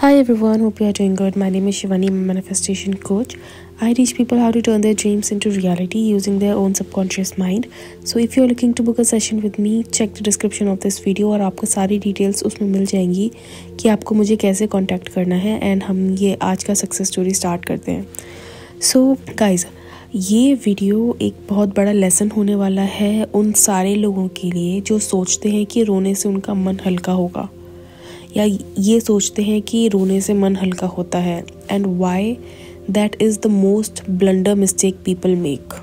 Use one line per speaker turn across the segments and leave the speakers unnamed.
Hi everyone, hope you are doing good. My name is Shivani, I'm a manifestation coach. I teach people how to turn their dreams into reality using their own subconscious mind. So if you're looking to book a session with me, check the description of this video और आपको सारी details उसमें मिल जाएंगी कि आपको मुझे कैसे contact करना है एंड हम ये आज का सक्सेस स्टोरी स्टार्ट करते हैं. सो गाइज, ये वीडियो एक बहुत बड़ा लेसन होने वाला है उन सारे लोगों के लिए जो सोचते हैं कि रोने से उनका मन हल्का होगा या ये सोचते हैं कि रोने से मन हल्का होता है and why that is the most blunder mistake people make.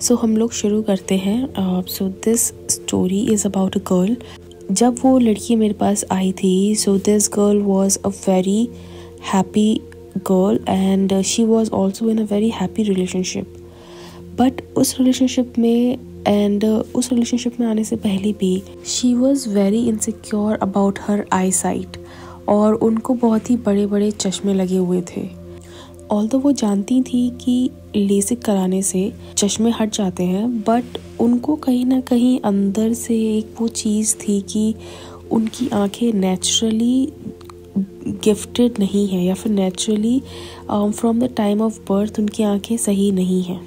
So हम लोग शुरू करते हैं. So this story is about a girl. जब वो लड़की मेरे पास आई थी, so this girl was a very happy girl and she was also in a very happy relationship. But उस रिलेशनशिप में आने से पहले भी she was very insecure about her eye sight और उनको बहुत ही बड़े बड़े चश्मे लगे हुए थे. ऑल्दो वो जानती थी कि लेसिक कराने से चश्मे हट जाते हैं, बट उनको कहीं ना कहीं अंदर से एक वो चीज़ थी कि उनकी आंखें नेचुरली गिफ्टेड नहीं है या फिर naturally from the time of birth उनकी आंखें सही नहीं हैं.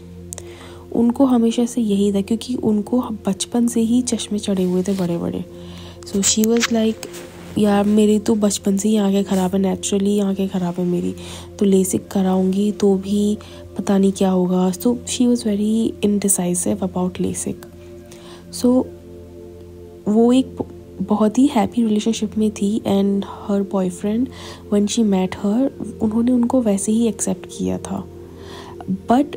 उनको हमेशा से यही था क्योंकि उनको बचपन से ही चश्मे चढ़े हुए थे बड़े बड़े. सो शी वॉज लाइक, यार मेरी तो बचपन से ही आंखें ख़राब है, नेचुरली आंखें ख़राब है मेरी, तो लेसिक कराऊंगी तो भी पता नहीं क्या होगा. So she was very indecisive about LASIK. सो वो एक बहुत ही हैप्पी रिलेशनशिप में थी and her boyfriend when she met her, उन्होंने उनको वैसे ही एक्सेप्ट किया था. बट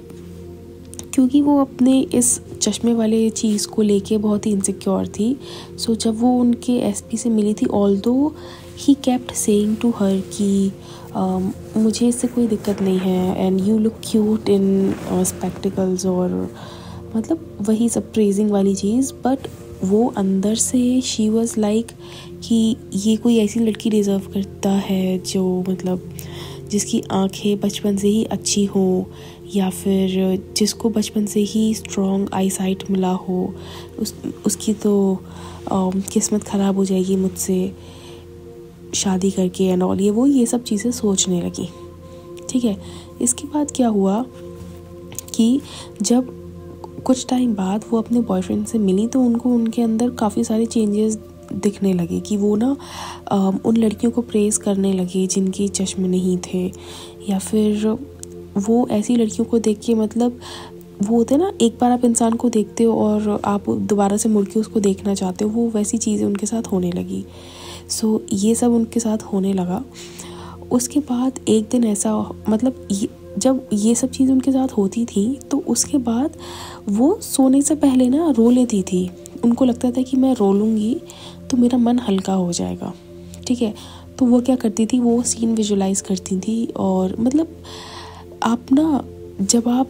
क्योंकि वो अपने इस चश्मे वाले चीज़ को लेके बहुत ही इनसिक्योर थी, सो जब वो उनके एसपी से मिली थी, although he kept saying to her कि मुझे इससे कोई दिक्कत नहीं है and you look cute in spectacles और मतलब वही सब प्रेजिंग वाली चीज़. बट वो अंदर से शी वॉज लाइक कि ये कोई ऐसी लड़की डिज़र्व करता है जो मतलब जिसकी आंखें बचपन से ही अच्छी हो या फिर जिसको बचपन से ही स्ट्रॉन्ग आई साइट मिला हो. उसकी तो किस्मत ख़राब हो जाएगी मुझसे शादी करके एंड ऑल, ये सब चीज़ें सोचने लगी. ठीक है. इसके बाद क्या हुआ कि जब कुछ टाइम बाद वो अपने बॉयफ्रेंड से मिली तो उनको उनके अंदर काफ़ी सारे चेंजेस दिखने लगे कि वो ना उन लड़कियों को प्रेज़ करने लगे जिनके चश्मे नहीं थे, या फिर वो ऐसी लड़कियों को देख के मतलब वो होते ना, एक बार आप इंसान को देखते हो और आप दोबारा से मुड़ के उसको देखना चाहते हो, वो वैसी चीज़ें उनके साथ होने लगी. सो ये सब उनके साथ होने लगा. उसके बाद एक दिन ऐसा मतलब जब ये सब चीज़ें उनके साथ होती थी तो उसके बाद वो सोने से पहले ना रो लेती थी. उनको लगता था कि मैं रो लूँगी तो मेरा मन हल्का हो जाएगा. ठीक है. तो वो क्या करती थी, वो सीन विजुलाइज करती थी और मतलब आप ना जब आप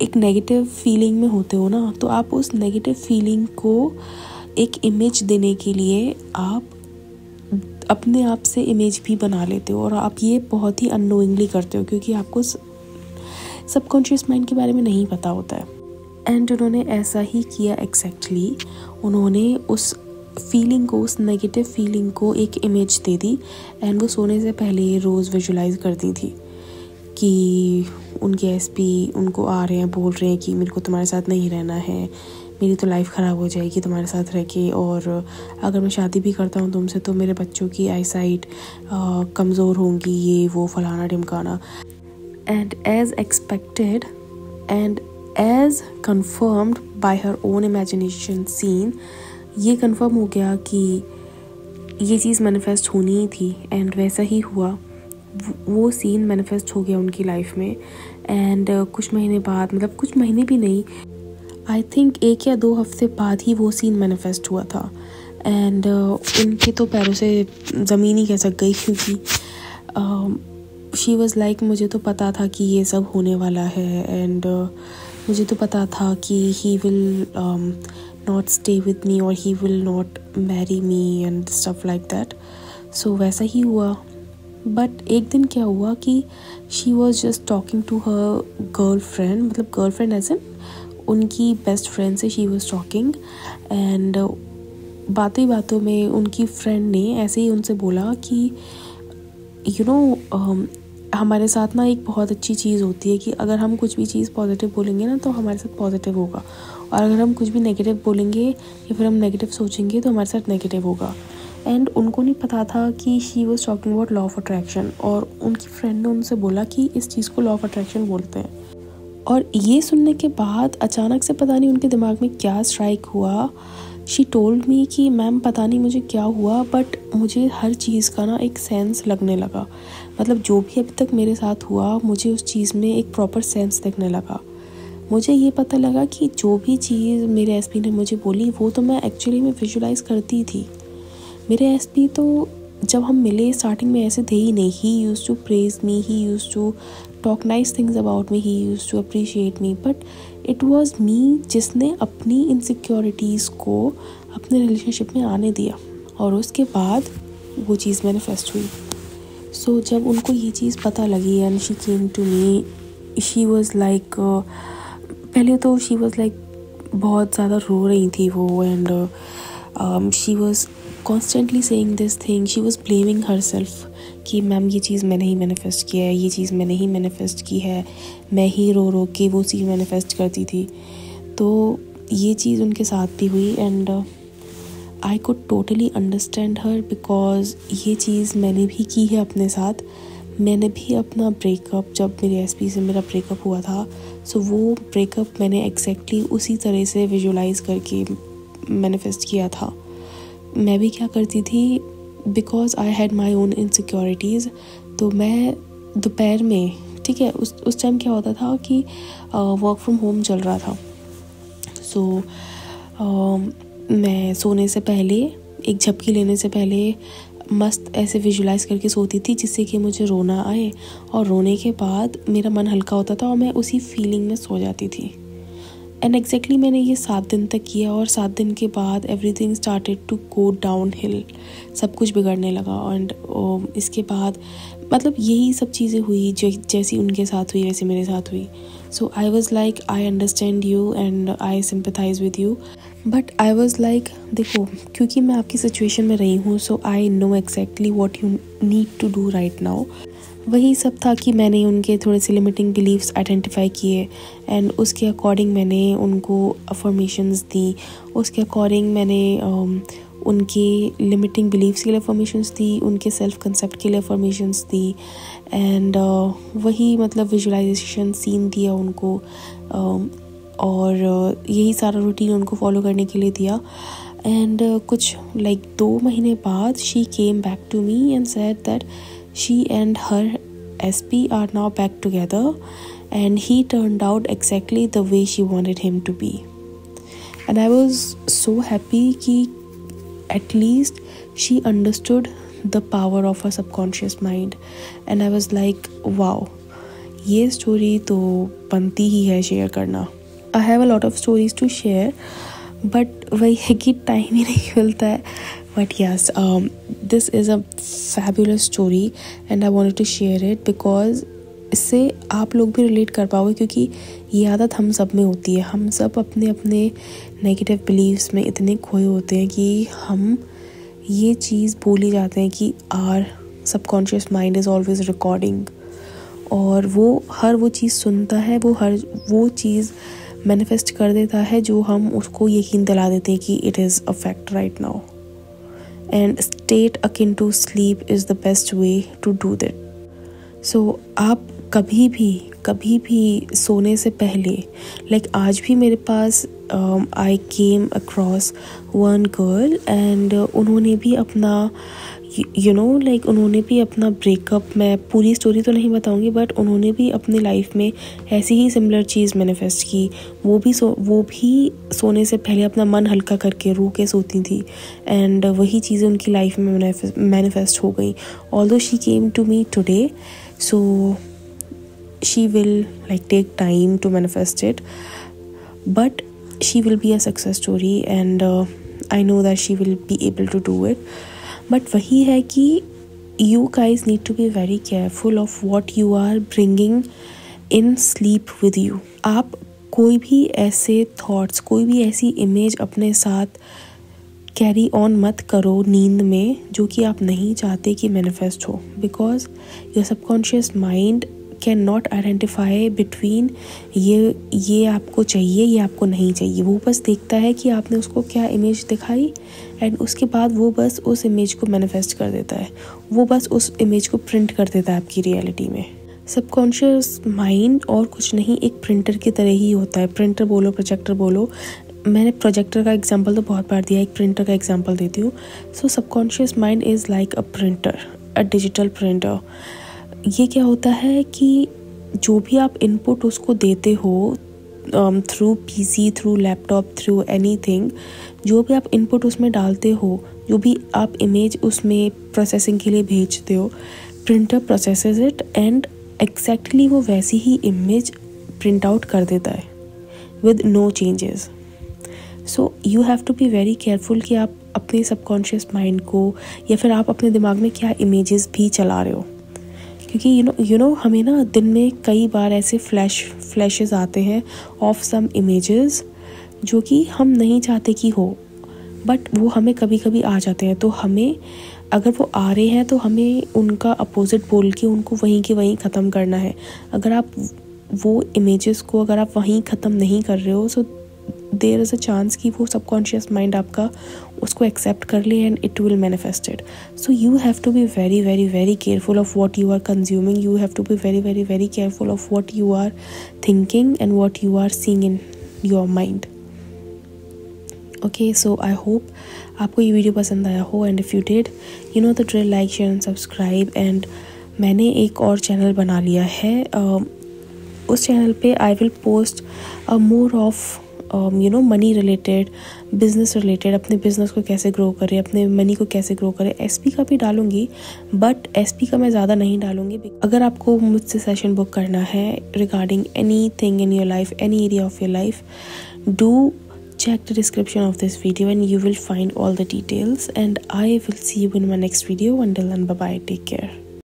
एक नेगेटिव फीलिंग में होते हो ना, तो आप उस नेगेटिव फीलिंग को एक इमेज देने के लिए आप अपने आप से इमेज भी बना लेते हो और आप ये बहुत ही अननोइंगली करते हो क्योंकि आपको सबकॉन्शियस माइंड के बारे में नहीं पता होता है. एंड उन्होंने ऐसा ही किया एग्जैक्टली. उन्होंने उस फीलिंग को, उस नेगेटिव फीलिंग को एक इमेज दे दी एंड वो सोने से पहले रोज़ विजुलाइज करती थी कि उनके एसपी उनको आ रहे हैं, बोल रहे हैं कि मेरे को तुम्हारे साथ नहीं रहना है, मेरी तो लाइफ ख़राब हो जाएगी तुम्हारे साथ रह के, और अगर मैं शादी भी करता हूँ तुमसे तो मेरे बच्चों की आई साइट कमज़ोर होंगी, ये वो फलाना ढिमकाना. And as expected and as confirmed by her own imagination scene, ये कन्फर्म हो गया कि ये चीज़ मैनिफेस्ट होनी ही थी एंड वैसा ही हुआ. वो सीन मैनिफेस्ट हो गया उनकी लाइफ में एंड कुछ महीने बाद, मतलब कुछ महीने भी नहीं, आई थिंक 1 या 2 हफ्ते बाद ही वो सीन मैनिफेस्ट हुआ था. एंड उनके तो पैरों से ज़मीन ही खिसक गई क्योंकि शी वॉज़ लाइक, मुझे तो पता था कि ये सब होने वाला है एंड मुझे तो पता था कि he will not stay with me और he will not marry me and stuff like that. So वैसा ही हुआ. बट एक दिन क्या हुआ कि she was just talking to her girlfriend, मतलब गर्लफ्रेंड एज एन उनकी बेस्ट फ्रेंड से शी वॉज टॉकिंग एंड बातों ही बातों में उनकी फ्रेंड ने ऐसे ही उनसे बोला कि यू नो हमारे साथ ना एक बहुत अच्छी चीज़ होती है कि अगर हम कुछ भी चीज़ पॉजिटिव बोलेंगे ना तो हमारे साथ पॉजिटिव होगा, और अगर हम कुछ भी नेगेटिव बोलेंगे या फिर हम नेगेटिव सोचेंगे तो हमारे साथ नेगेटिव होगा। एंड उनको नहीं पता था कि she was talking about law of attraction, और उनकी फ्रेंड ने उनसे बोला कि इस चीज़ को लॉ ऑफ अट्रैक्शन बोलते हैं। और ये सुनने के बाद अचानक से पता नहीं उनके दिमाग में क्या स्ट्राइक हुआ। शी टोल्ड मी कि मैम पता नहीं मुझे क्या हुआ, बट मुझे हर चीज़ का ना एक सेंस लगने लगा। मतलब जो भी अभी तक मेरे साथ हुआ मुझे उस चीज़ में एक प्रॉपर सेंस दिखने लगा। मुझे ये पता लगा कि जो भी चीज़ मेरे एसपी ने मुझे बोली वो तो मैं एक्चुअली में विजुलाइज़ करती थी। मेरे एसपी तो जब हम मिले स्टार्टिंग में ऐसे थे ही नहीं। He used to praise me, he used to talk nice things about me, he used to appreciate me, but it was me जिसने अपनी इनसिक्योरिटीज़ को अपने रिलेशनशिप में आने दिया, और उसके बाद वो चीज़ मैनिफेस्ट हुई। सो जब उनको ये चीज़ पता लगी and she came to me, she was like, पहले तो शी वाज लाइक बहुत ज़्यादा रो रही थी वो, and she was constantly saying this thing, she was blaming her self कि मैम ये चीज़ मैंने ही मैनिफेस्ट किया है, ये चीज़ मैंने ही मैनिफेस्ट की है, मैं ही रो रो के वो चीज़ मैनिफेस्ट करती थी। तो ये चीज़ उनके साथ भी हुई, and I could totally understand her, because ये चीज़ मैंने भी की है अपने साथ। मैंने भी अपना ब्रेकअप, जब मेरे एसपी से मेरा ब्रेकअप हुआ था, सो वो ब्रेकअप मैंने एग्जैक्टली उसी तरह से विजुलाइज़ करके मैनिफेस्ट किया था। मैं भी क्या करती थी, because I had my own insecurities, तो मैं दोपहर में, ठीक है, उस टाइम क्या होता था कि वर्क फ्रॉम होम चल रहा था। सो मैं सोने से पहले, एक झपकी लेने से पहले मस्त ऐसे विजुलाइज़ करके सोती थी जिससे कि मुझे रोना आए, और रोने के बाद मेरा मन हल्का होता था और मैं उसी फीलिंग में सो जाती थी। एंड एग्जैक्टली मैंने ये 7 दिन तक किया, और 7 दिन के बाद everything started to go down, सब कुछ बिगड़ने लगा। एंड इसके बाद मतलब यही सब चीज़ें हुई जैसी उनके साथ हुई वैसे मेरे साथ हुई। So I was like, I understand you and I sympathise with you, but I was like, देखो क्योंकि मैं आपकी सिचुएशन में रही हूँ, so I know exactly what you need to do right now. वही सब था कि मैंने उनके थोड़े से लिमिटिंग बिलीव्स आइडेंटिफाई किए, एंड उसके अकॉर्डिंग मैंने उनको अफर्मेशंस दी। उसके अकॉर्डिंग मैंने उनके लिमिटिंग बिलीव्स के लिए अफर्मेशंस दी, उनके सेल्फ कंसेप्ट के लिए अफर्मेशंस दी, एंड वही मतलब विजुअलाइजेशन सीन दिया उनको, और यही सारा रूटीन उनको फॉलो करने के लिए दिया। एंड कुछ लाइक 2 महीने बाद she came back to me and said that she and her SP are now back together, and he turned out exactly the way she wanted him to be. And I was so happy कि at least she understood the power of her subconscious mind, and I was like wow, ये story तो बनती ही है share करना। I have a lot of stories to share, but वही है कि time ही नहीं मिलता है। But yes, this is a fabulous story and I wanted to share it because इससे आप लोग भी रिलेट कर पाओगे, क्योंकि ये आदत हम सब में होती है। हम सब अपने अपने नेगेटिव बिलीव्स में इतने खोए होते हैं कि हम ये चीज़ भूल ही जाते हैं कि our subconscious mind is always recording, और वो हर वो चीज़ सुनता है, वो चीज़ मैनिफेस्ट कर देता है जो हम उसको यकीन दिला देते हैं कि it is a fact right now. And state akin to sleep is the best way to do that. So आप कभी भी सोने से पहले, like आज भी मेरे पास I came across one girl and उन्होंने भी अपना उन्होंने भी अपना ब्रेकअप, मैं पूरी स्टोरी तो नहीं बताऊंगी, बट उन्होंने भी अपनी लाइफ में ऐसी ही सिमिलर चीज़ मैनिफेस्ट की। वो भी सोने से पहले अपना मन हल्का करके रो के सोती थी, एंड वही चीज़ें उनकी लाइफ में मैनिफेस्ट हो गई। Although she came to me today, so she will like take time to manifest it, but she will be a success story and I know that she will be able to do it. But वही है कि you guys need to be very careful of what you are bringing in sleep with you. आप कोई भी ऐसे thoughts, कोई भी ऐसी image अपने साथ कैरी ऑन मत करो नींद में जो कि आप नहीं चाहते कि मैनिफेस्ट हो, because your subconscious mind can not identify between ये आपको चाहिए, ये आपको नहीं चाहिए। वो बस देखता है कि आपने उसको क्या इमेज दिखाई एंड उसके बाद वो बस उस इमेज को मैनिफेस्ट कर देता है, वो बस उस इमेज को प्रिंट कर देता है आपकी रियलिटी में। सबकॉन्शियस माइंड और कुछ नहीं, एक प्रिंटर की तरह ही होता है। प्रिंटर बोलो, प्रोजेक्टर बोलो, मैंने प्रोजेक्टर का एग्जांपल तो बहुत बार दिया, एक प्रिंटर का एग्जांपल देती हूँ। So subconscious mind is like a printer, a digital printer. ये क्या होता है कि जो भी आप इनपुट उसको देते हो through PC, through laptop, through anything, जो भी आप इनपुट उसमें डालते हो, जो भी आप इमेज उसमें प्रोसेसिंग के लिए भेजते हो, printer processes it and exactly वो वैसी ही इमेज प्रिंट आउट कर देता है with no changes. So you have to be very careful कि आप अपने सबकॉन्शियस माइंड को या फिर आप अपने दिमाग में क्या इमेजेस भी चला रहे हो, क्योंकि यू नो हमें ना दिन में कई बार ऐसे फ्लैशेस आते हैं ऑफ सम इमेजेस जो कि हम नहीं चाहते कि हो, बट वो हमें कभी कभी आ जाते हैं। तो हमें अगर वो आ रहे हैं तो हमें उनका अपोजिट बोल के उनको वहीं के वहीं ख़त्म करना है। अगर आप वो इमेजेस को अगर आप वहीं ख़त्म नहीं कर रहे हो, so there is a chance कि वो सबकॉन्शियस माइंड आपका उसको एक्सेप्ट कर ले and it will manifested. So you have to be very very very careful of what you are consuming, you have to be very very very careful of what you are thinking and what you are seeing in your mind. Okay, so I hope आपको ये video पसंद आया हो, and if you did, you know the drill, like, share and subscribe. And मैंने एक और channel बना लिया है, उस चैनल पे I will post more of you know money related, business related, अपने बिजनेस को कैसे ग्रो करें, अपने मनी को कैसे ग्रो करें। एसपी का भी डालूंगी, बट एसपी का मैं ज़्यादा नहीं डालूंगी। अगर आपको मुझसे सेशन बुक करना है regarding any thing in your life, any area of your life, do check the description of this video and you will find all the details, and I will see you in my next video. Until then, bye bye, take care.